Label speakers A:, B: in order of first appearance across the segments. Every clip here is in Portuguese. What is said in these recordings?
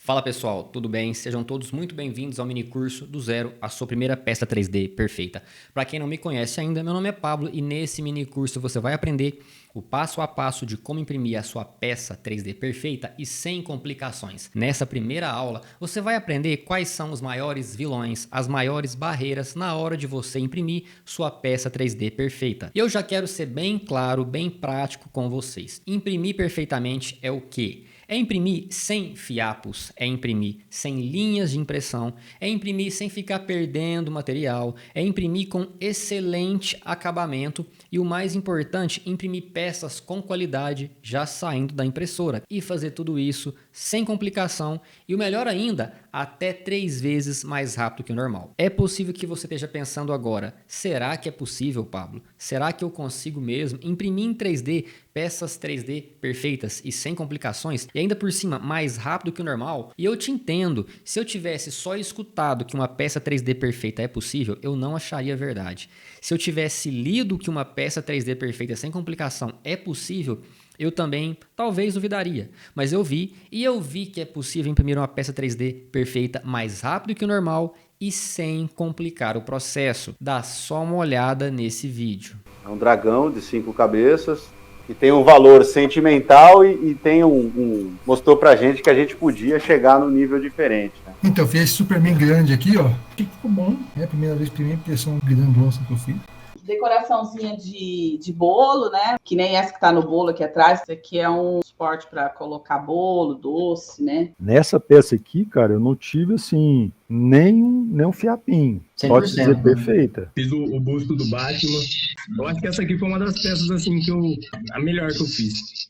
A: Fala pessoal, tudo bem? Sejam todos muito bem-vindos ao mini curso do zero à sua primeira peça 3D perfeita. Para quem não me conhece ainda, meu nome é Pablo e nesse mini curso você vai aprender o passo a passo de como imprimir a sua peça 3D perfeita e sem complicações. Nessa primeira aula, você vai aprender quais são os maiores vilões, as maiores barreiras na hora de você imprimir sua peça 3D perfeita. E eu já quero ser bem claro, bem prático com vocês. Imprimir perfeitamente é o quê? É imprimir sem fiapos, é imprimir sem linhas de impressão, é imprimir sem ficar perdendo material, é imprimir com excelente acabamento e o mais importante, imprimir peças com qualidade já saindo da impressora e fazer tudo isso sem complicação e o melhor ainda, até 3 vezes mais rápido que o normal. É possível que você esteja pensando agora, será que é possível, Pablo? Será que eu consigo mesmo imprimir em 3D peças 3D perfeitas e sem complicações e ainda por cima mais rápido que o normal? E eu te entendo, se eu tivesse só escutado que uma peça 3D perfeita é possível, eu não acharia verdade. Se eu tivesse lido que uma peça 3D perfeita sem complicação é possível, eu também talvez duvidaria, mas eu vi que é possível imprimir uma peça 3D perfeita mais rápido que o normal e sem complicar o processo. Dá só uma olhada nesse vídeo.
B: É um dragão de 5 cabeças que tem um valor sentimental e tem mostrou pra gente que a gente podia chegar num nível diferente, né?
C: Então, eu fiz esse Superman grande aqui, ó. Ficou bom. É a primeira vez, primeira impressão grandiosa que eu fiz.
D: Decoraçãozinha de bolo, né? Que nem essa que tá no bolo aqui atrás. Isso aqui é um suporte para colocar bolo, doce, né?
E: Nessa peça aqui, cara, eu não tive, assim, nem um fiapinho. Pode dizer perfeita.
F: Fiz o busto do Batman. Eu acho que essa aqui foi uma das peças, assim, a melhor que eu fiz.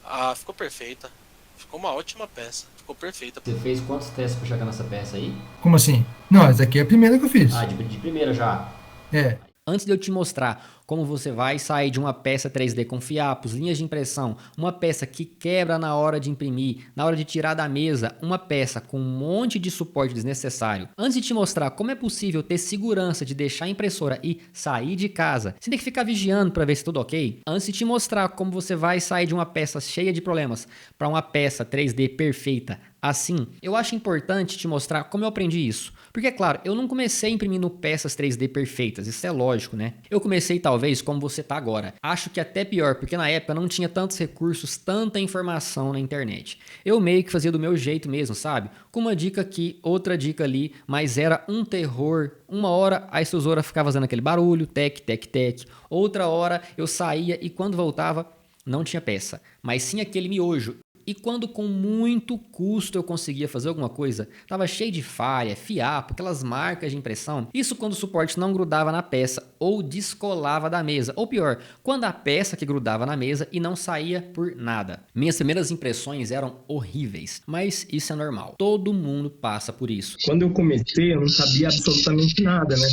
G: Ah, ficou perfeita. Ficou uma ótima peça. Ficou perfeita.
A: Você fez quantos testes para chegar nessa peça aí?
C: Como assim? Não, essa aqui é a primeira que eu fiz.
A: Ah, de primeira já?
C: É.
A: Antes de eu te mostrar como você vai sair de uma peça 3D com fiapos, linhas de impressão, uma peça que quebra na hora de imprimir, na hora de tirar da mesa, uma peça com um monte de suporte desnecessário. Antes de te mostrar como é possível ter segurança de deixar a impressora e sair de casa, sem ter que ficar vigiando para ver se tudo ok. Antes de te mostrar como você vai sair de uma peça cheia de problemas para uma peça 3D perfeita, assim, eu acho importante te mostrar como eu aprendi isso. Porque, é claro, eu não comecei imprimindo peças 3D perfeitas, isso é lógico, né? Eu comecei talvez como você tá agora. Acho que até pior, porque na época não tinha tantos recursos, tanta informação na internet. Eu meio que fazia do meu jeito mesmo, sabe? Com uma dica aqui, outra dica ali, mas era um terror. Uma hora a extrusora ficava fazendo aquele barulho, tec, tec, tec. Outra hora eu saía e quando voltava não tinha peça, mas sim aquele miojo. E quando com muito custo eu conseguia fazer alguma coisa, tava cheio de falha, fiapo, aquelas marcas de impressão. Isso quando o suporte não grudava na peça ou descolava da mesa. Ou pior, quando a peça que grudava na mesa e não saía por nada. Minhas primeiras impressões eram horríveis, mas isso é normal. Todo mundo passa por isso.
F: Quando eu comecei, eu não sabia absolutamente nada, né?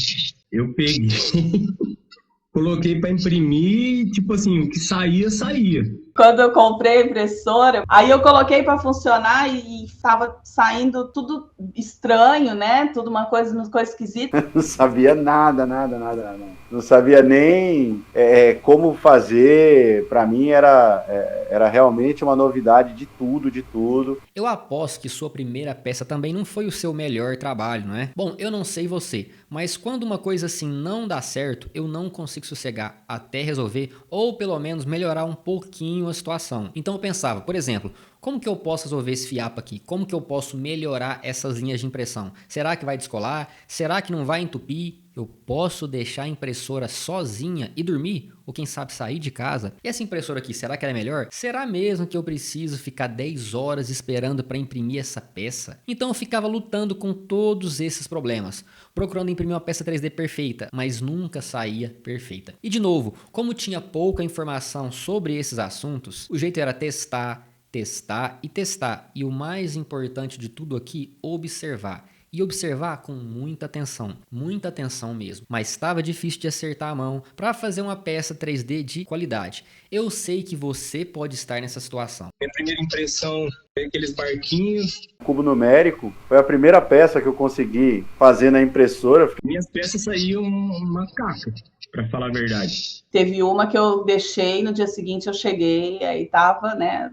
F: Eu peguei, coloquei para imprimir, tipo assim, o que saía, saía.
D: Quando eu comprei a impressora, aí eu coloquei para funcionar e estava saindo tudo estranho, né? Tudo uma coisa esquisita.
B: Não sabia nada. Não sabia nem como fazer. Para mim era realmente uma novidade de tudo.
A: Eu aposto que sua primeira peça também não foi o seu melhor trabalho, não é? Bom, eu não sei você, mas quando uma coisa assim não dá certo, eu não consigo sossegar até resolver ou pelo menos melhorar um pouquinho a situação. Então eu pensava, por exemplo, como que eu posso resolver esse fiapo aqui? Como que eu posso melhorar essas linhas de impressão? Será que vai descolar? Será que não vai entupir? Eu posso deixar a impressora sozinha e dormir? Ou quem sabe sair de casa? E essa impressora aqui, será que ela é melhor? Será mesmo que eu preciso ficar 10 horas esperando para imprimir essa peça? Então eu ficava lutando com todos esses problemas, procurando imprimir uma peça 3D perfeita, mas nunca saía perfeita. E de novo, como tinha pouca informação sobre esses assuntos, o jeito era testar. E o mais importante de tudo aqui, observar. E observar com muita atenção mesmo. Mas estava difícil de acertar a mão para fazer uma peça 3D de qualidade. Eu sei que você pode estar nessa situação.
F: Minha primeira impressão foi aqueles barquinhos.
B: O cubo numérico foi a primeira peça que eu consegui fazer na impressora.
F: Minhas peças saíam uma caca, para falar a verdade.
D: Teve uma que eu deixei, no dia seguinte eu cheguei, aí tava, né,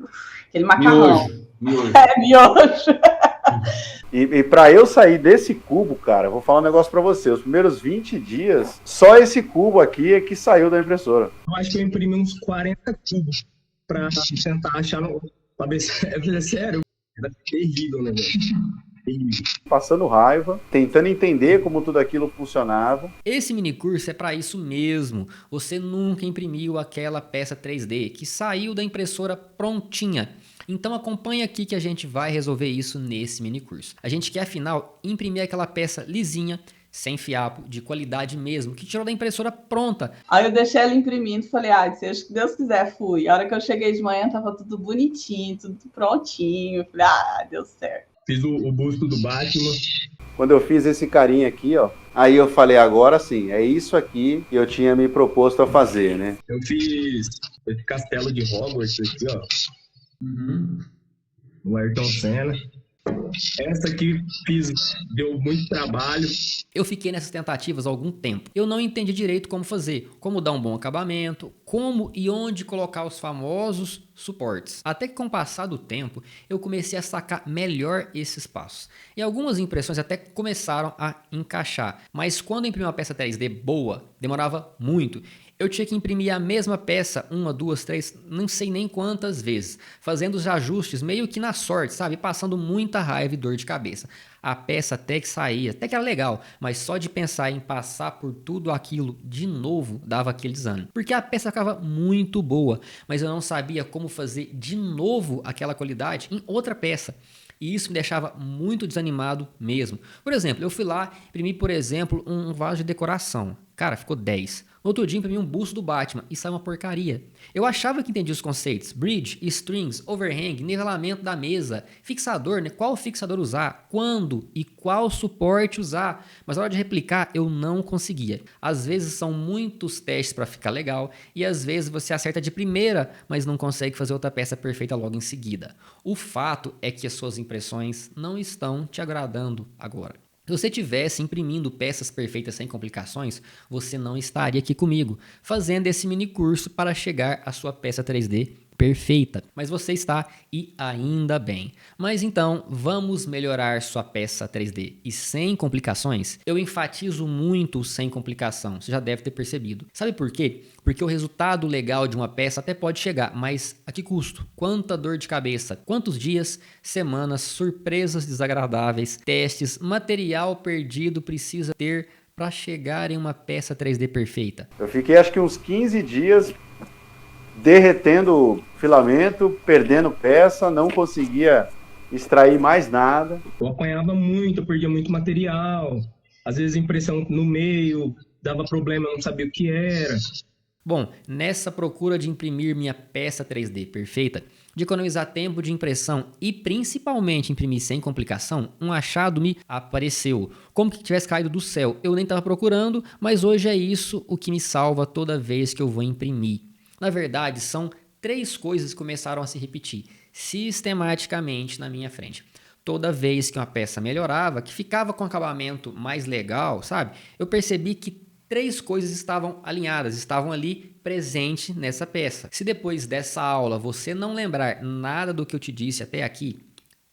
D: aquele macarrão.
A: Miojo.
D: É, miojo.
B: E para eu sair desse cubo, cara, eu vou falar um negócio para você. Os primeiros 20 dias, só esse cubo aqui é que saiu da impressora.
F: Eu acho que eu imprimi uns 40 cubos pra tentar achar no... É sério, era terrível, né, velho?
B: Passando raiva, tentando entender como tudo aquilo funcionava.
A: Esse minicurso é para isso mesmo. Você nunca imprimiu aquela peça 3D que saiu da impressora prontinha. Então acompanha aqui que a gente vai resolver isso nesse minicurso. A gente quer, afinal, imprimir aquela peça lisinha, sem fiapo, de qualidade mesmo, que tirou da impressora pronta.
D: Aí eu deixei ela imprimindo, falei, seja que Deus quiser, fui. A hora que eu cheguei de manhã, tava tudo bonitinho, tudo prontinho. Falei, deu certo.
F: Fiz o busto do Batman.
B: Quando eu fiz esse carinha aqui, ó, aí eu falei, agora sim, é isso aqui que eu tinha me proposto a fazer, né?
F: Eu fiz esse castelo de Hogwarts aqui, ó. O Ayrton Senna. Essa aqui deu muito trabalho.
A: Eu fiquei nessas tentativas há algum tempo. Eu não entendi direito como fazer, como dar um bom acabamento, como e onde colocar os famosos suportes. Até que com o passar do tempo, eu comecei a sacar melhor esses passos. E algumas impressões até começaram a encaixar. Mas quando eu imprimi uma peça 3D boa, demorava muito. Eu tinha que imprimir a mesma peça 1, 2, 3, não sei nem quantas vezes, fazendo os ajustes meio que na sorte, sabe? Passando muita raiva e dor de cabeça. A peça até que saía, até que era legal, mas só de pensar em passar por tudo aquilo de novo dava aquele desânimo. Porque a peça ficava muito boa, mas eu não sabia como fazer de novo aquela qualidade em outra peça. E isso me deixava muito desanimado mesmo. Por exemplo, eu fui lá, imprimi, por exemplo, um vaso de decoração. Cara, ficou 10. No outro dia, imprimi um busto do Batman e saiu uma porcaria. Eu achava que entendia os conceitos. Bridge, strings, overhang, nivelamento da mesa, fixador, né? Qual fixador usar, quando e qual suporte usar. Mas na hora de replicar, eu não conseguia. Às vezes são muitos testes para ficar legal e às vezes você acerta de primeira, mas não consegue fazer outra peça perfeita logo em seguida. O fato é que as suas impressões não estão te agradando agora. Se você estivesse imprimindo peças perfeitas sem complicações, você não estaria aqui comigo, fazendo esse mini curso para chegar à sua peça 3D perfeita. Mas você está, e ainda bem. Mas então, vamos melhorar sua peça 3D. E sem complicações, eu enfatizo muito sem complicação, você já deve ter percebido. Sabe por quê? Porque o resultado legal de uma peça até pode chegar, mas a que custo? Quanta dor de cabeça? Quantos dias, semanas, surpresas desagradáveis, testes, material perdido precisa ter para chegar em uma peça 3D perfeita?
B: Eu fiquei acho que uns 15 dias derretendo filamento, perdendo peça, não conseguia extrair mais nada.
F: Eu apanhava muito, eu perdia muito material. Às vezes impressão no meio, dava problema, eu não sabia o que era.
A: Bom, nessa procura de imprimir minha peça 3D perfeita, de economizar tempo de impressão e principalmente imprimir sem complicação, um achado me apareceu. Como que tivesse caído do céu. Eu nem estava procurando, mas hoje é isso o que me salva toda vez que eu vou imprimir. Na verdade, são 3 coisas que começaram a se repetir sistematicamente na minha frente. Toda vez que uma peça melhorava, que ficava com um acabamento mais legal, sabe? Eu percebi que 3 coisas estavam alinhadas, estavam ali presentes nessa peça. Se depois dessa aula você não lembrar nada do que eu te disse até aqui,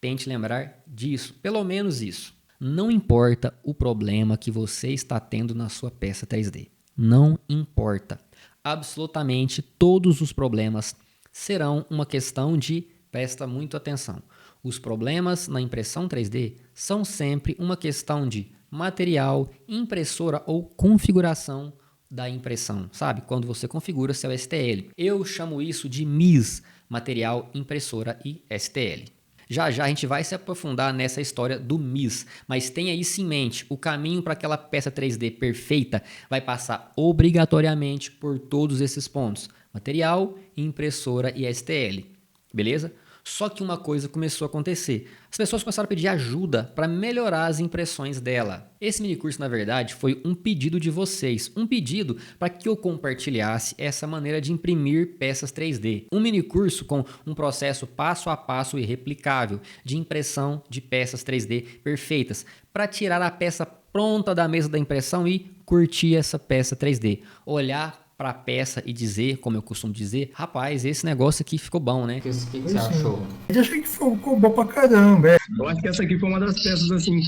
A: tente lembrar disso, pelo menos isso. Não importa o problema que você está tendo na sua peça 3D. Não importa. Absolutamente todos os problemas serão uma questão de, presta muito atenção, os problemas na impressão 3D são sempre uma questão de material, impressora ou configuração da impressão, sabe? Quando você configura seu STL. Eu chamo isso de MIS, material, impressora e STL. Já já a gente vai se aprofundar nessa história do MIS, mas tenha isso em mente, o caminho para aquela peça 3D perfeita vai passar obrigatoriamente por todos esses pontos, material, impressora e STL, beleza? Só que uma coisa começou a acontecer. As pessoas começaram a pedir ajuda para melhorar as impressões dela. Esse minicurso, na verdade, foi um pedido de vocês. Um pedido para que eu compartilhasse essa maneira de imprimir peças 3D. Um minicurso com um processo passo a passo e replicável de impressão de peças 3D perfeitas. Para tirar a peça pronta da mesa da impressão e curtir essa peça 3D. Olhar para a peça e dizer, como eu costumo dizer, rapaz, esse negócio aqui ficou bom, né? O que você achou?
C: Eu achei que ficou bom pra caramba.
F: Eu acho que essa aqui foi uma das peças, assim,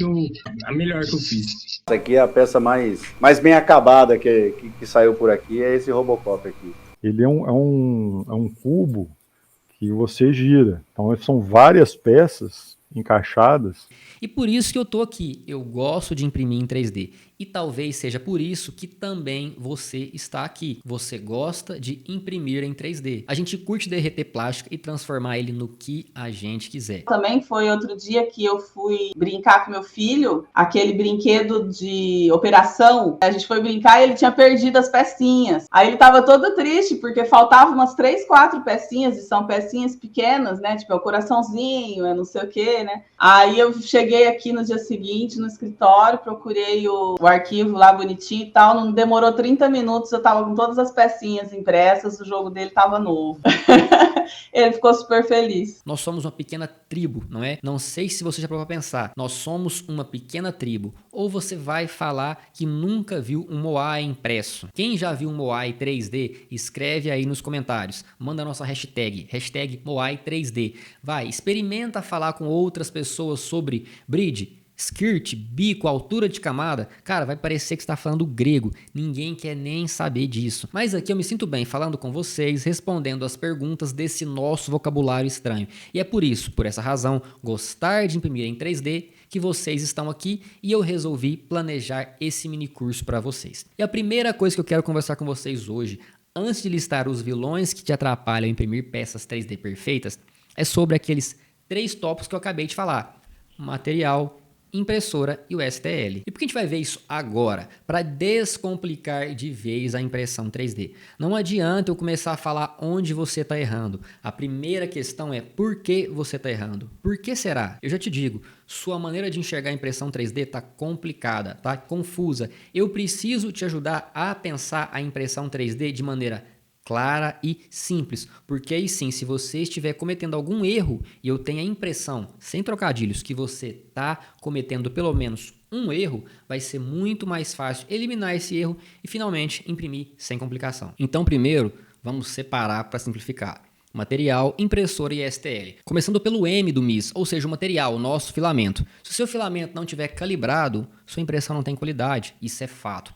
F: a melhor que eu fiz.
B: Essa aqui é a peça mais bem acabada que saiu por aqui, é esse Robocop aqui.
E: Ele é um cubo que você gira. Então são várias peças encaixadas.
A: E por isso que eu tô aqui. Eu gosto de imprimir em 3D. E talvez seja por isso que também você está aqui. Você gosta de imprimir em 3D. A gente curte derreter plástico e transformar ele no que a gente quiser.
D: Também foi outro dia que eu fui brincar com meu filho, aquele brinquedo de operação. A gente foi brincar e ele tinha perdido as pecinhas. Aí ele tava todo triste porque faltavam umas 3, 4 pecinhas, e são pecinhas pequenas, né? Tipo, é o coraçãozinho, é não sei o quê, né? Aí eu cheguei aqui no dia seguinte no escritório, procurei o arquivo lá bonitinho e tal, não demorou 30 minutos, eu tava com todas as pecinhas impressas, o jogo dele tava novo. Ele ficou super feliz.
A: Nós somos uma pequena tribo, não é? Não sei se você já parou pra pensar. Nós somos uma pequena tribo. Ou você vai falar que nunca viu um Moai impresso. Quem já viu um Moai 3D, escreve aí nos comentários. Manda a nossa hashtag Moai 3D. Vai, experimenta falar com outras pessoas sobre bridge, skirt, bico, altura de camada. Cara, vai parecer que você está falando grego. Ninguém quer nem saber disso. Mas aqui eu me sinto bem falando com vocês, respondendo as perguntas desse nosso vocabulário estranho. E é por isso, por essa razão, gostar de imprimir em 3D, que vocês estão aqui e eu resolvi planejar esse mini curso para vocês. E a primeira coisa que eu quero conversar com vocês hoje, antes de listar os vilões que te atrapalham a imprimir peças 3D perfeitas, é sobre aqueles 3 tópicos que eu acabei de falar: material, impressora e o STL. E por que a gente vai ver isso agora? Para descomplicar de vez a impressão 3D. Não adianta eu começar a falar onde você está errando. A primeira questão é por que você está errando. Por que será? Eu já te digo, sua maneira de enxergar a impressão 3D está complicada, está confusa. Eu preciso te ajudar a pensar a impressão 3D de maneira clara e simples, porque aí sim, se você estiver cometendo algum erro e eu tenho a impressão, sem trocadilhos, que você está cometendo pelo menos um erro, vai ser muito mais fácil eliminar esse erro e finalmente imprimir sem complicação. Então primeiro, vamos separar para simplificar: material, impressora e STL. Começando pelo M do MIS, ou seja, o material, o nosso filamento. Se o seu filamento não estiver calibrado, sua impressão não tem qualidade, isso é fato.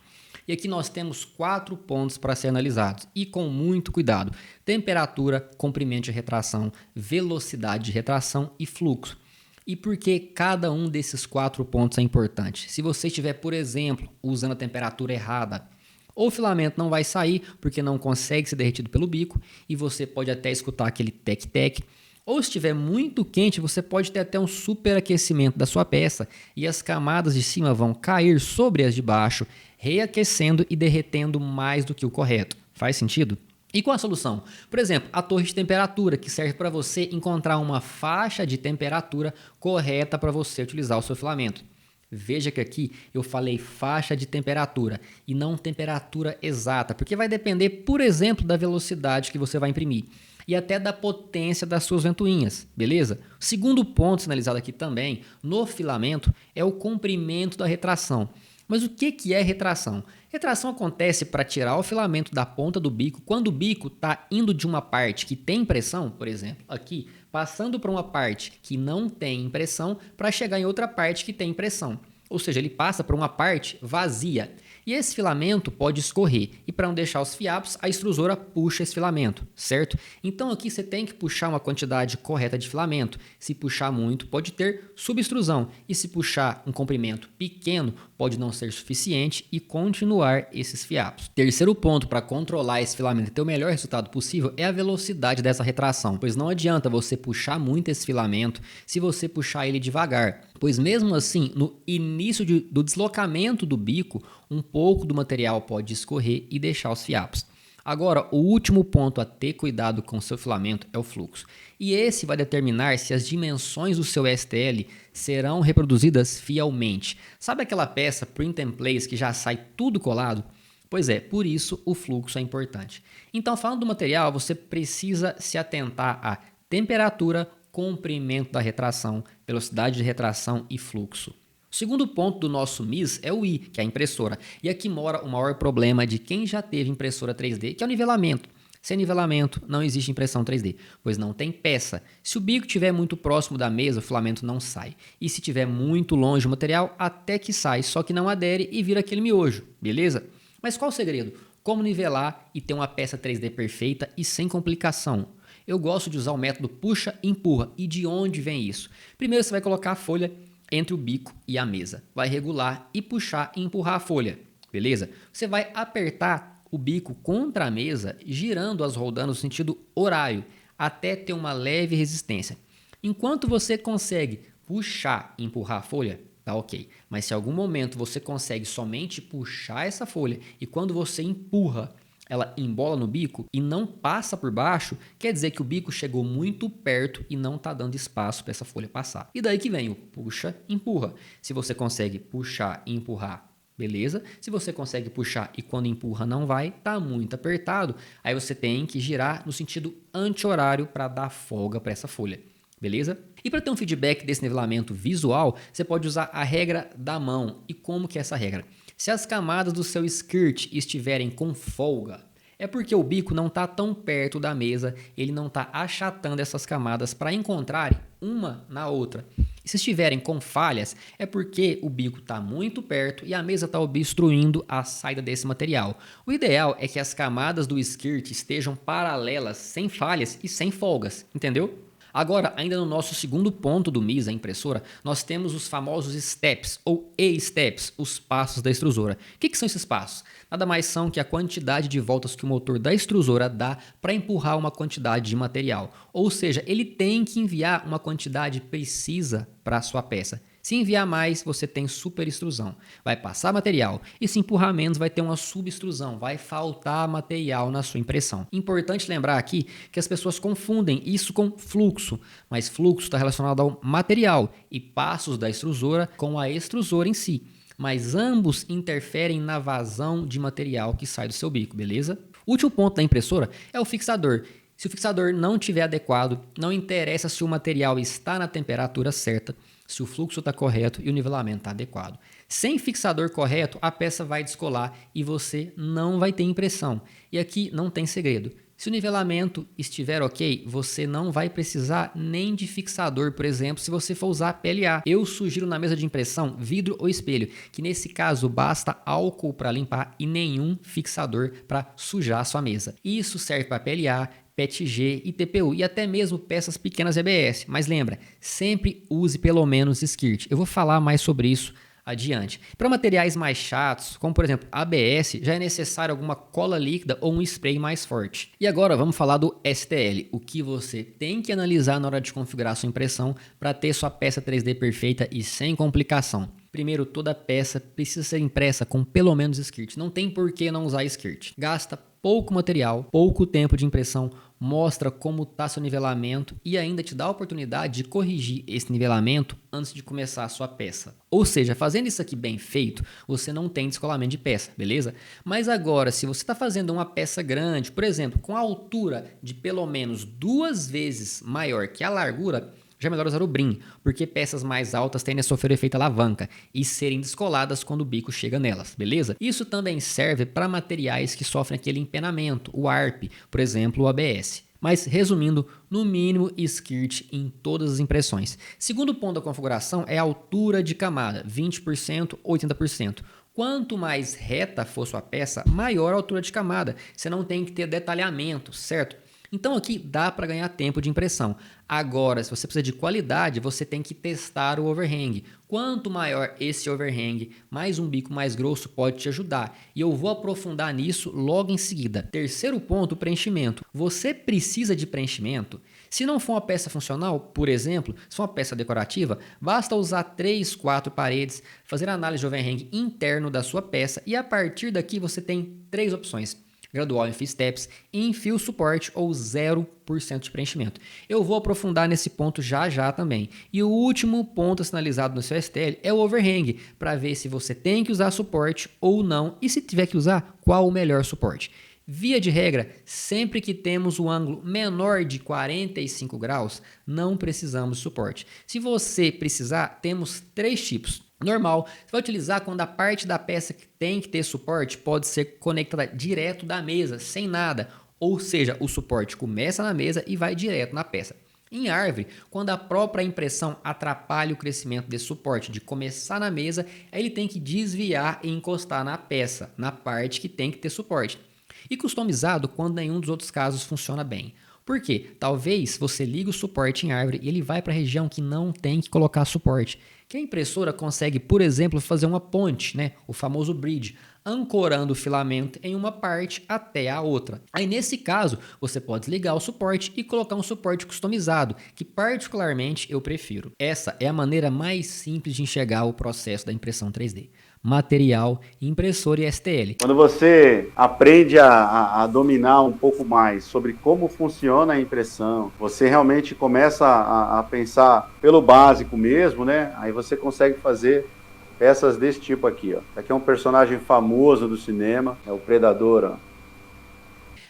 A: E aqui nós temos 4 pontos para ser analisados e com muito cuidado: temperatura, comprimento de retração, velocidade de retração e fluxo. E por que cada um desses 4 pontos é importante? Se você estiver, por exemplo, usando a temperatura errada, ou o filamento não vai sair porque não consegue ser derretido pelo bico e você pode até escutar aquele tec-tec. Ou se estiver muito quente, você pode ter até um superaquecimento da sua peça e as camadas de cima vão cair sobre as de baixo, reaquecendo e derretendo mais do que o correto. Faz sentido? E qual a solução? Por exemplo, a torre de temperatura, que serve para você encontrar uma faixa de temperatura correta para você utilizar o seu filamento. Veja que aqui eu falei faixa de temperatura e não temperatura exata, porque vai depender, por exemplo, da velocidade que você vai imprimir e até da potência das suas ventoinhas, beleza? O segundo ponto sinalizado aqui também no filamento é o comprimento da retração. Mas o que é retração? Retração acontece para tirar o filamento da ponta do bico quando o bico está indo de uma parte que tem impressão, por exemplo, aqui, passando para uma parte que não tem impressão para chegar em outra parte que tem impressão. Ou seja, ele passa por uma parte vazia. E esse filamento pode escorrer. E para não deixar os fiapos, a extrusora puxa esse filamento, certo? Então aqui você tem que puxar uma quantidade correta de filamento. Se puxar muito, pode ter subextrusão. E se puxar um comprimento pequeno, pode não ser suficiente e continuar esses fiapos. Terceiro ponto para controlar esse filamento e ter o melhor resultado possível é a velocidade dessa retração. Pois não adianta você puxar muito esse filamento se você puxar ele devagar. Pois mesmo assim, no início do deslocamento do bico, um pouco do material pode escorrer e deixar os fiapos. Agora, o último ponto a ter cuidado com o seu filamento é o fluxo. E esse vai determinar se as dimensões do seu STL serão reproduzidas fielmente. Sabe aquela peça print and place que já sai tudo colado? Pois é, por isso o fluxo é importante. Então, falando do material, você precisa se atentar à temperatura, comprimento da retração, velocidade de retração e fluxo. O segundo ponto do nosso MIS é o I, que é a impressora. E aqui mora o maior problema de quem já teve impressora 3D, que é o nivelamento. Sem nivelamento, não existe impressão 3D, pois não tem peça. Se o bico estiver muito próximo da mesa, o filamento não sai. E se estiver muito longe do material, até que sai, só que não adere e vira aquele miojo, beleza? Mas qual o segredo? Como nivelar e ter uma peça 3D perfeita e sem complicação? Eu gosto de usar o método puxa e empurra. E de onde vem isso? Primeiro você vai colocar a folha entre o bico e a mesa. Vai regular e puxar e empurrar a folha, beleza? Você vai apertar o bico contra a mesa, girando-as rodando no sentido horário, até ter uma leve resistência. Enquanto você consegue puxar e empurrar a folha, tá ok. Mas se em algum momento você consegue somente puxar essa folha e quando você empurra, ela embola no bico e não passa por baixo, quer dizer que o bico chegou muito perto e não está dando espaço para essa folha passar. E daí que vem o puxa, empurra. Se você consegue puxar e empurrar, beleza? Se você consegue puxar e quando empurra não vai, tá muito apertado, aí você tem que girar no sentido anti-horário para dar folga para essa folha, beleza? E para ter um feedback desse nivelamento visual, você pode usar a regra da mão. E como que é essa regra? Se as camadas do seu skirt estiverem com folga, é porque o bico não está tão perto da mesa, ele não está achatando essas camadas para encontrarem uma na outra. E se estiverem com falhas, é porque o bico está muito perto e a mesa está obstruindo a saída desse material. O ideal é que as camadas do skirt estejam paralelas, sem falhas e sem folgas, entendeu? Agora, ainda no nosso segundo ponto do MIS, a impressora, nós temos os famosos steps, ou E-steps, os passos da extrusora. O que são esses passos? Nada mais são que a quantidade de voltas que o motor da extrusora dá para empurrar uma quantidade de material. Ou seja, ele tem que enviar uma quantidade precisa para a sua peça. Se enviar mais, você tem superextrusão. Vai passar material. E se empurrar menos, vai ter uma subextrusão. Vai faltar material na sua impressão. Importante lembrar aqui que as pessoas confundem isso com fluxo. Mas fluxo está relacionado ao material e passos da extrusora com a extrusora em si. Mas ambos interferem na vazão de material que sai do seu bico, beleza? O último ponto da impressora é o fixador. Se o fixador não estiver adequado, não interessa se o material está na temperatura certa, se o fluxo está correto e o nivelamento está adequado. Sem fixador correto, a peça vai descolar e você não vai ter impressão. E aqui não tem segredo. Se o nivelamento estiver ok, você não vai precisar nem de fixador, por exemplo, se você for usar PLA. Eu sugiro na mesa de impressão vidro ou espelho, que nesse caso basta álcool para limpar e nenhum fixador para sujar a sua mesa. Isso serve para PLA, PETG e TPU e até mesmo peças pequenas EBS. Mas lembra, sempre use pelo menos skirt. Eu vou falar mais sobre isso adiante. Para materiais mais chatos, como por exemplo ABS, já é necessário alguma cola líquida ou um spray mais forte. E agora vamos falar do STL, o que você tem que analisar na hora de configurar sua impressão para ter sua peça 3D perfeita e sem complicação. Primeiro, toda peça precisa ser impressa com pelo menos skirt. Não tem por que não usar skirt. Gasta pouco material, pouco tempo de impressão, mostra como está seu nivelamento e ainda te dá a oportunidade de corrigir esse nivelamento antes de começar a sua peça. Ou seja, fazendo isso aqui bem feito, você não tem descolamento de peça, beleza? Mas agora, se você está fazendo uma peça grande, por exemplo, com a altura de pelo menos 2 vezes maior que a largura, já é melhor usar o brim, porque peças mais altas tendem a sofrer o efeito alavanca e serem descoladas quando o bico chega nelas, beleza? Isso também serve para materiais que sofrem aquele empenamento, o ARP, por exemplo, o ABS. Mas, resumindo, no mínimo skirt em todas as impressões. Segundo ponto da configuração é a altura de camada, 20%, 80%. Quanto mais reta for sua peça, maior a altura de camada. Você não tem que ter detalhamento, certo? Então aqui dá para ganhar tempo de impressão. Agora, se você precisa de qualidade, você tem que testar o overhang. Quanto maior esse overhang, mais um bico mais grosso pode te ajudar. E eu vou aprofundar nisso logo em seguida. Terceiro ponto, preenchimento. Você precisa de preenchimento? Se não for uma peça funcional, por exemplo, se for uma peça decorativa, basta usar 3, 4 paredes, fazer a análise de overhang interno da sua peça e a partir daqui você tem 3 opções. Gradual em steps, enfio suporte ou 0% de preenchimento. Eu vou aprofundar nesse ponto já também. E o último ponto sinalizado no seu STL é o overhang, para ver se você tem que usar suporte ou não e se tiver que usar, qual o melhor suporte. Via de regra, sempre que temos o ângulo menor de 45 graus, não precisamos de suporte. Se você precisar, temos 3 tipos. Normal. Você vai utilizar quando a parte da peça que tem que ter suporte pode ser conectada direto da mesa, sem nada. Ou seja, o suporte começa na mesa e vai direto na peça. Em árvore, quando a própria impressão atrapalha o crescimento desse suporte de começar na mesa, aí ele tem que desviar e encostar na peça, na parte que tem que ter suporte. E customizado quando nenhum dos outros casos funciona bem. Por quê? Talvez você ligue o suporte em árvore e ele vai para a região que não tem que colocar suporte. Que a impressora consegue, por exemplo, fazer uma ponte, né? O famoso bridge, ancorando o filamento em uma parte até a outra. Aí nesse caso, você pode desligar o suporte e colocar um suporte customizado, que particularmente eu prefiro. Essa é a maneira mais simples de enxergar o processo da impressão 3D. Material, impressora e STL.
B: Quando você aprende a dominar um pouco mais sobre como funciona a impressão, você realmente começa a pensar pelo básico mesmo, né? Aí você consegue fazer peças desse tipo aqui, ó. Aqui é um personagem famoso do cinema, é o Predador, ó.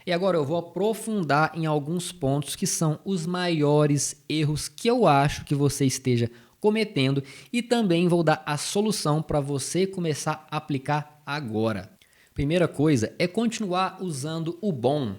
A: E agora eu vou aprofundar em alguns pontos que são os maiores erros que eu acho que você esteja cometendo e também vou dar a solução para você começar a aplicar agora. Primeira coisa é continuar usando o bom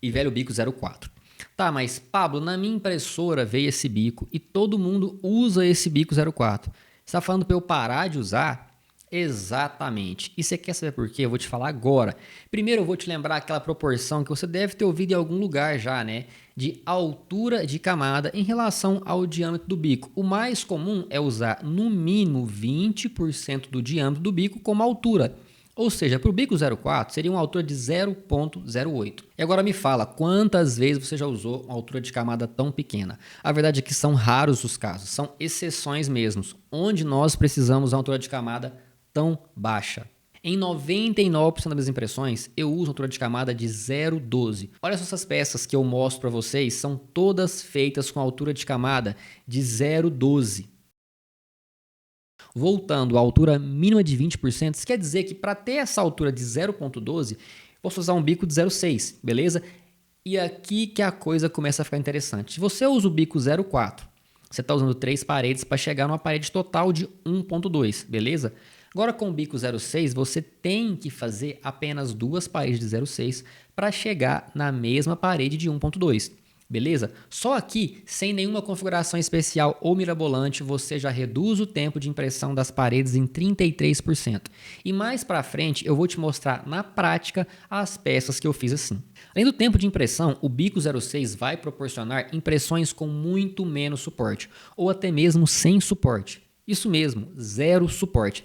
A: e velho bico 04. Tá, mas Pablo, na minha impressora veio esse bico e todo mundo usa esse bico 04. Você está falando para eu parar de usar? Exatamente. E você quer saber por quê? Eu vou te falar agora. Primeiro eu vou te lembrar aquela proporção que você deve ter ouvido em algum lugar já, né? De altura de camada em relação ao diâmetro do bico. O mais comum é usar no mínimo 20% do diâmetro do bico como altura. Ou seja, para o bico 04 seria uma altura de 0,08. E agora me fala, quantas vezes você já usou uma altura de camada tão pequena? A verdade é que são raros os casos, são exceções mesmo, onde nós precisamos de uma altura de camada tão baixa. Em 99% das minhas impressões, eu uso uma altura de camada de 0,12. Olha só essas peças que eu mostro para vocês, são todas feitas com altura de camada de 0,12. Voltando à altura mínima de 20%, isso quer dizer que para ter essa altura de 0,12, posso usar um bico de 0,6, beleza? E aqui que a coisa começa a ficar interessante. Se você usa o bico 0,4, você está usando 3 paredes para chegar numa parede total de 1,2, beleza? Agora com o bico 0,6, você tem que fazer apenas 2 paredes de 0,6 para chegar na mesma parede de 1,2. Beleza? Só aqui, sem nenhuma configuração especial ou mirabolante, você já reduz o tempo de impressão das paredes em 33%. E mais para frente, eu vou te mostrar na prática as peças que eu fiz assim. Além do tempo de impressão, o bico 06 vai proporcionar impressões com muito menos suporte, ou até mesmo sem suporte. Isso mesmo, zero suporte.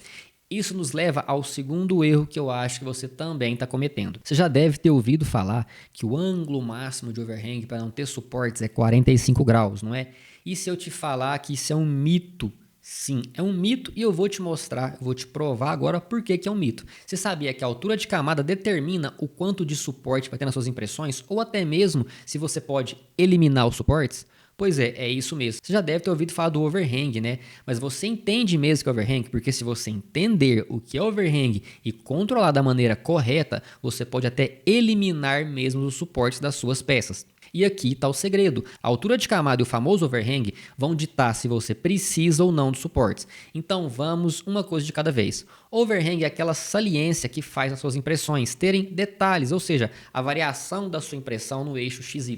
A: Isso nos leva ao segundo erro que eu acho que você também está cometendo. Você já deve ter ouvido falar que o ângulo máximo de overhang para não ter suportes é 45 graus, não é? E se eu te falar que isso é um mito? Sim, é um mito e eu vou te mostrar, eu vou te provar agora por que é um mito. Você sabia que a altura de camada determina o quanto de suporte vai ter nas suas impressões? Ou até mesmo se você pode eliminar os suportes? Pois é isso mesmo. Você já deve ter ouvido falar do overhang, né? Mas você entende mesmo que é overhang? Porque se você entender o que é overhang e controlar da maneira correta, você pode até eliminar mesmo os suportes das suas peças. E aqui está o segredo. A altura de camada e o famoso overhang vão ditar se você precisa ou não de suportes. Então vamos uma coisa de cada vez. Overhang é aquela saliência que faz as suas impressões terem detalhes, ou seja, a variação da sua impressão no eixo XY,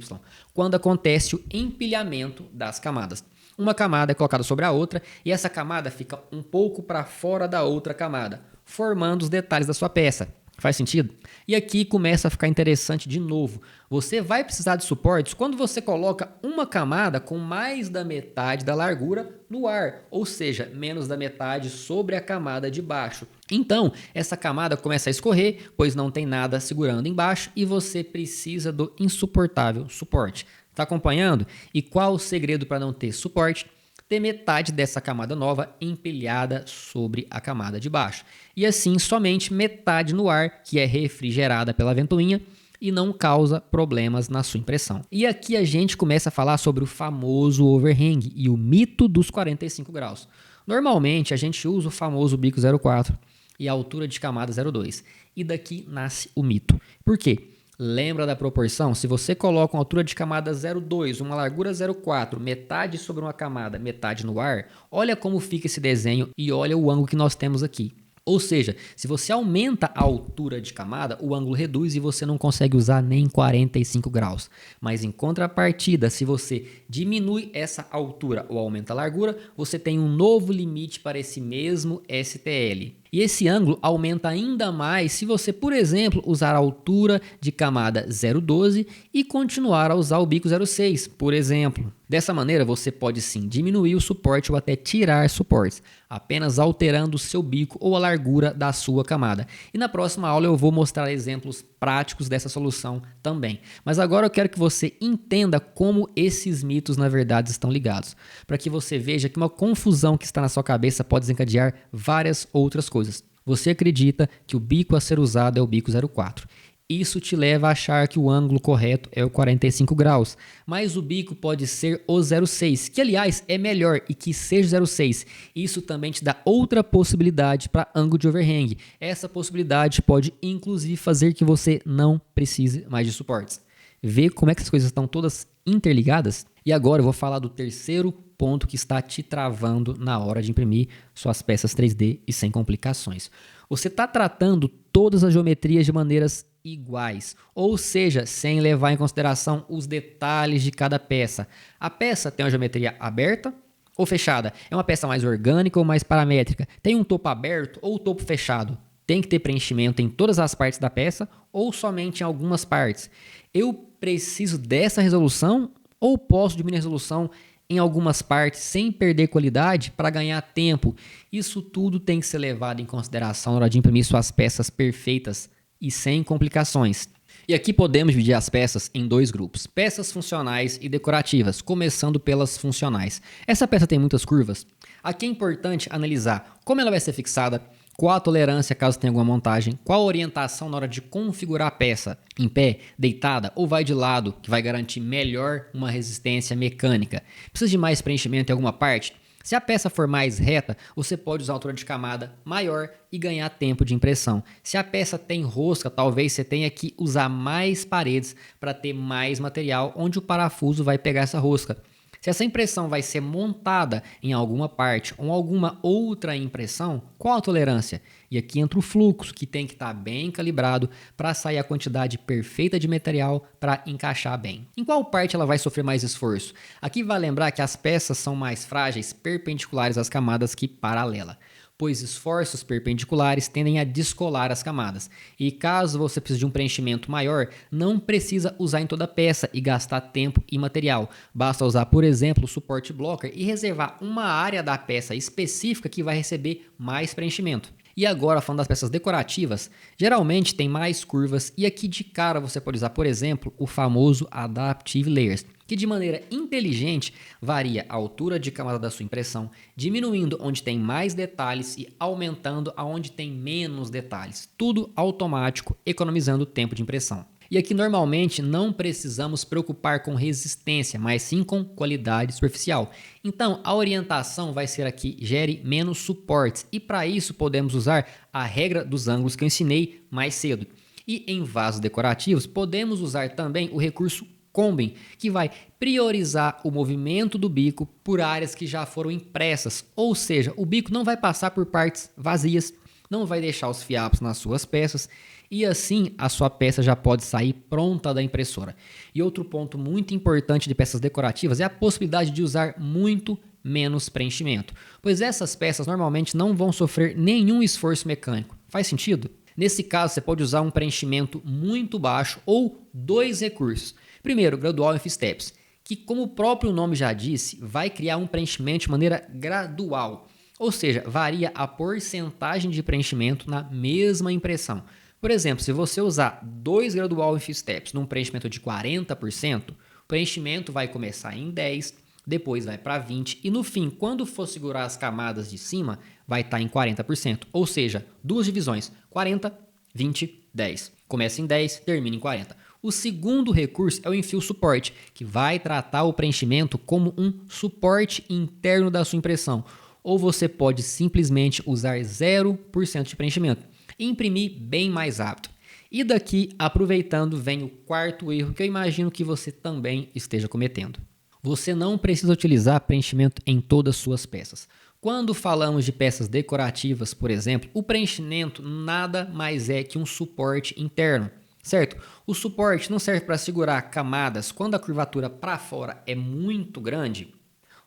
A: quando acontece o empilhamento das camadas. Uma camada é colocada sobre a outra e essa camada fica um pouco para fora da outra camada, formando os detalhes da sua peça. Faz sentido? E aqui começa a ficar interessante de novo. Você vai precisar de suportes quando você coloca uma camada com mais da metade da largura no ar, ou seja, menos da metade sobre a camada de baixo. Então, essa camada começa a escorrer, pois não tem nada segurando embaixo e você precisa do insuportável suporte. Está acompanhando? E qual o segredo para não ter suporte? Ter metade dessa camada nova empilhada sobre a camada de baixo. E assim, somente metade no ar, que é refrigerada pela ventoinha e não causa problemas na sua impressão. E aqui a gente começa a falar sobre o famoso overhang e o mito dos 45 graus. Normalmente, a gente usa o famoso bico 04 e a altura de camada 02. E daqui nasce o mito. Por quê? Lembra da proporção? Se você coloca uma altura de camada 0,2, uma largura 0,4, metade sobre uma camada, metade no ar, olha como fica esse desenho e olha o ângulo que nós temos aqui. Ou seja, se você aumenta a altura de camada, o ângulo reduz e você não consegue usar nem 45 graus. Mas em contrapartida, se você diminui essa altura ou aumenta a largura, você tem um novo limite para esse mesmo STL. E esse ângulo aumenta ainda mais se você, por exemplo, usar a altura de camada 0,12 e continuar a usar o bico 0,6, por exemplo. Dessa maneira, você pode sim diminuir o suporte ou até tirar suportes, apenas alterando o seu bico ou a largura da sua camada. E na próxima aula eu vou mostrar exemplos práticos dessa solução também. Mas agora eu quero que você entenda como esses mitos na verdade estão ligados, para que você veja que uma confusão que está na sua cabeça pode desencadear várias outras coisas. Você acredita que o bico a ser usado é o bico 0,4. Isso te leva a achar que o ângulo correto é o 45 graus, mas o bico pode ser o 0,6, que aliás é melhor e que seja 0,6. Isso também te dá outra possibilidade para ângulo de overhang. Essa possibilidade pode inclusive fazer que você não precise mais de suportes. Vê como é que as coisas estão todas interligadas? E agora eu vou falar do terceiro ponto que está te travando na hora de imprimir suas peças 3D e sem complicações. Você está tratando todas as geometrias de maneiras iguais, ou seja, sem levar em consideração os detalhes de cada peça. A peça tem uma geometria aberta ou fechada? É uma peça mais orgânica ou mais paramétrica? Tem um topo aberto ou topo fechado? Tem que ter preenchimento em todas as partes da peça ou somente em algumas partes? Eu preciso dessa resolução ou posso diminuir a resolução em algumas partes sem perder qualidade para ganhar tempo? Isso tudo tem que ser levado em consideração na hora de imprimir suas peças perfeitas e sem complicações. E aqui podemos dividir as peças em dois grupos, peças funcionais e decorativas, começando pelas funcionais. Essa peça tem muitas curvas. Aqui é importante analisar como ela vai ser fixada, qual a tolerância caso tenha alguma montagem, qual a orientação na hora de configurar a peça, em pé, deitada ou vai de lado, que vai garantir melhor uma resistência mecânica. Precisa de mais preenchimento em alguma parte? Se a peça for mais reta, você pode usar a altura de camada maior e ganhar tempo de impressão. Se a peça tem rosca, talvez você tenha que usar mais paredes para ter mais material onde o parafuso vai pegar essa rosca. Se essa impressão vai ser montada em alguma parte ou alguma outra impressão, qual a tolerância? E aqui entra o fluxo, que tem que estar bem calibrado para sair a quantidade perfeita de material para encaixar bem. Em qual parte ela vai sofrer mais esforço? Aqui vai lembrar que as peças são mais frágeis perpendiculares às camadas que paralela, pois esforços perpendiculares tendem a descolar as camadas. E caso você precise de um preenchimento maior, não precisa usar em toda a peça e gastar tempo e material. Basta usar, por exemplo, o suporte blocker e reservar uma área da peça específica que vai receber mais preenchimento. E agora, falando das peças decorativas, geralmente tem mais curvas e aqui de cara você pode usar, por exemplo, o famoso Adaptive Layers, que de maneira inteligente varia a altura de camada da sua impressão, diminuindo onde tem mais detalhes e aumentando aonde tem menos detalhes. Tudo automático, economizando tempo de impressão. E aqui normalmente não precisamos preocupar com resistência, mas sim com qualidade superficial. Então a orientação vai ser aqui, gere menos suportes. E para isso podemos usar a regra dos ângulos que eu ensinei mais cedo. E em vasos decorativos podemos usar também o recurso Combing, que vai priorizar o movimento do bico por áreas que já foram impressas. Ou seja, o bico não vai passar por partes vazias, não vai deixar os fiapos nas suas peças e assim a sua peça já pode sair pronta da impressora. E outro ponto muito importante de peças decorativas é a possibilidade de usar muito menos preenchimento, pois essas peças normalmente não vão sofrer nenhum esforço mecânico. Faz sentido? Nesse caso, você pode usar um preenchimento muito baixo ou dois recursos. Primeiro, Gradual Infill Steps, que como o próprio nome já disse, vai criar um preenchimento de maneira gradual, ou seja, varia a porcentagem de preenchimento na mesma impressão. Por exemplo, se você usar 2 Gradual Infill Steps num preenchimento de 40%, o preenchimento vai começar em 10%, depois vai para 20% e no fim, quando for segurar as camadas de cima, vai estar em 40%, ou seja, duas divisões, 40, 20, 10. Começa em 10, termina em 40. O segundo recurso é o Infill Support, que vai tratar o preenchimento como um suporte interno da sua impressão. Ou você pode simplesmente usar 0% de preenchimento e imprimir bem mais rápido. E daqui, aproveitando, vem o quarto erro que eu imagino que você também esteja cometendo. Você não precisa utilizar preenchimento em todas as suas peças. Quando falamos de peças decorativas, por exemplo, o preenchimento nada mais é que um suporte interno, certo? O suporte não serve para segurar camadas quando a curvatura para fora é muito grande.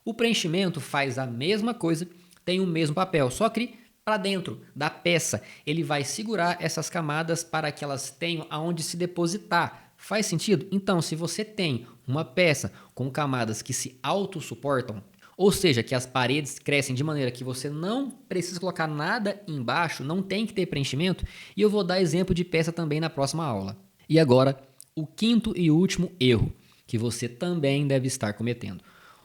A: O preenchimento faz a mesma coisa, tem o mesmo papel, só que para dentro da peça ele vai segurar essas camadas para que elas tenham aonde se depositar. Faz sentido? Então, se você tem uma peça com camadas que se autossuportam, ou seja, que as paredes crescem de maneira que você não precisa colocar nada embaixo, não tem que ter preenchimento, e eu vou dar exemplo de peça também na próxima aula. E agora, o quinto e último erro que você também deve estar cometendo.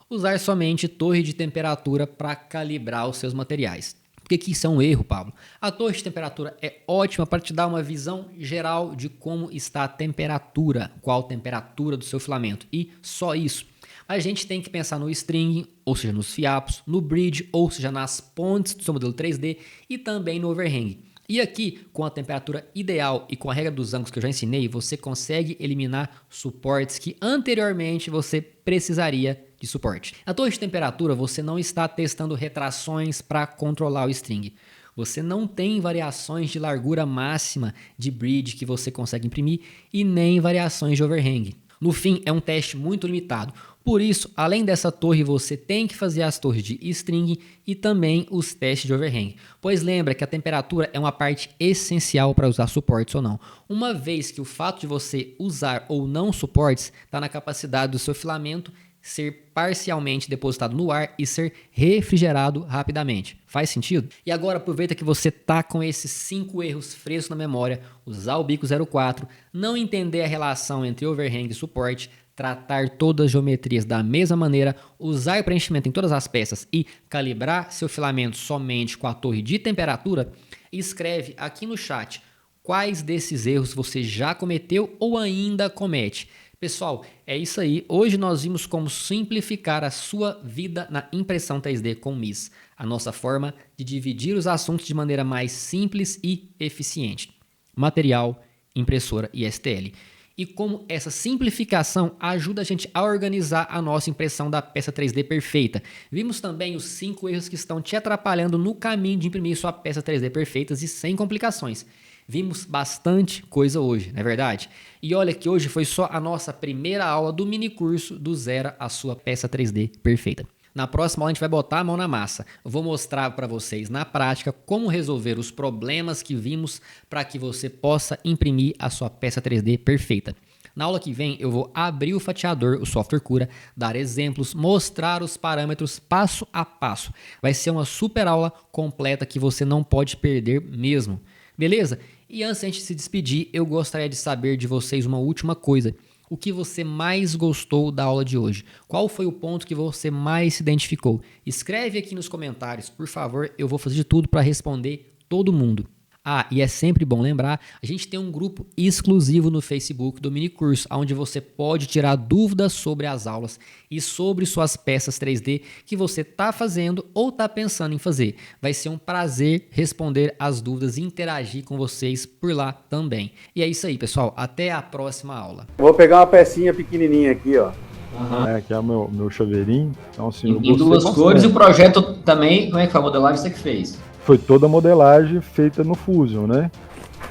A: Usar somente torre de temperatura para calibrar os seus materiais. Por que isso é um erro, Pablo? A torre de temperatura é ótima para te dar uma visão geral de como está a temperatura, qual a temperatura do seu filamento, e só isso. A gente tem que pensar no string, ou seja, nos fiapos, no bridge, ou seja, nas pontes do seu modelo 3D e também no overhang. E aqui, com a temperatura ideal e com a regra dos ângulos que eu já ensinei, você consegue eliminar suportes que anteriormente você precisaria de suporte. Na torre de temperatura, você não está testando retrações para controlar o string. Você não tem variações de largura máxima de bridge que você consegue imprimir e nem variações de overhang. No fim, é um teste muito limitado. Por isso, além dessa torre, você tem que fazer as torres de string e também os testes de overhang. Pois lembra que a temperatura é uma parte essencial para usar suportes ou não. Uma vez que o fato de você usar ou não suportes está na capacidade do seu filamento ser parcialmente depositado no ar e ser refrigerado rapidamente. Faz sentido? E agora aproveita que você tá com esses 5 erros frescos na memória, usar o bico 04, não entender a relação entre overhang e suporte, tratar todas as geometrias da mesma maneira, usar o preenchimento em todas as peças e calibrar seu filamento somente com a torre de temperatura. Escreve aqui no chat quais desses erros você já cometeu ou ainda comete. Pessoal, é isso aí. Hoje nós vimos como simplificar a sua vida na impressão 3D com MIS. A nossa forma de dividir os assuntos de maneira mais simples e eficiente. Material, impressora e STL. E como essa simplificação ajuda a gente a organizar a nossa impressão da peça 3D perfeita. Vimos também os 5 erros que estão te atrapalhando no caminho de imprimir sua peça 3D perfeitas e sem complicações. Vimos bastante coisa hoje, não é verdade? E olha que hoje foi só a nossa primeira aula do mini curso do zero à sua peça 3D perfeita. Na próxima aula a gente vai botar a mão na massa. Eu vou mostrar para vocês na prática como resolver os problemas que vimos para que você possa imprimir a sua peça 3D perfeita. Na aula que vem eu vou abrir o fatiador, o software Cura, dar exemplos, mostrar os parâmetros passo a passo. Vai ser uma super aula completa que você não pode perder mesmo. Beleza? E antes de a gente se despedir, eu gostaria de saber de vocês uma última coisa. O que você mais gostou da aula de hoje? Qual foi o ponto que você mais se identificou? Escreve aqui nos comentários, por favor, eu vou fazer de tudo para responder todo mundo. Ah, e é sempre bom lembrar, a gente tem um grupo exclusivo no Facebook do mini curso, onde você pode tirar dúvidas sobre as aulas e sobre suas peças 3D que você está fazendo ou está pensando em fazer. Vai ser um prazer responder as dúvidas e interagir com vocês por lá também. E é isso aí, pessoal. Até a próxima aula.
B: Vou pegar uma pecinha pequenininha aqui, ó.
E: Uhum. Aqui é o meu chaveirinho. Então, assim,
A: em duas cores, e o projeto também, como é que foi a modelagem você que fez?
E: Foi toda a modelagem feita no Fusion, né?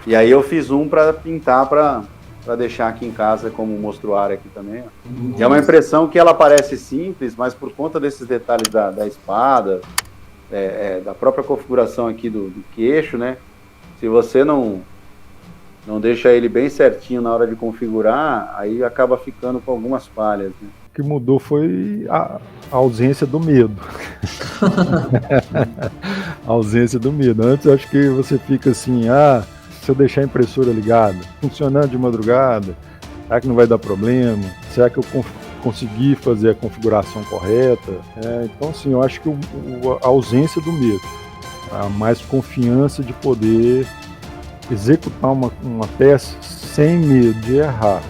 B: E aí eu fiz um para pintar, para deixar aqui em casa como mostruário aqui também. Ó. E é uma impressão que ela parece simples, mas por conta desses detalhes da espada, da própria configuração aqui do queixo, né? Se você não deixa ele bem certinho na hora de configurar, aí acaba ficando com algumas falhas, né?
E: O que mudou foi a ausência do medo. A ausência do medo. Antes, acho que você fica assim, se eu deixar a impressora ligada, funcionando de madrugada, será que não vai dar problema? Será que eu consegui fazer a configuração correta? Então, assim, eu acho que a ausência do medo, a mais confiança de poder executar uma peça sem medo de errar.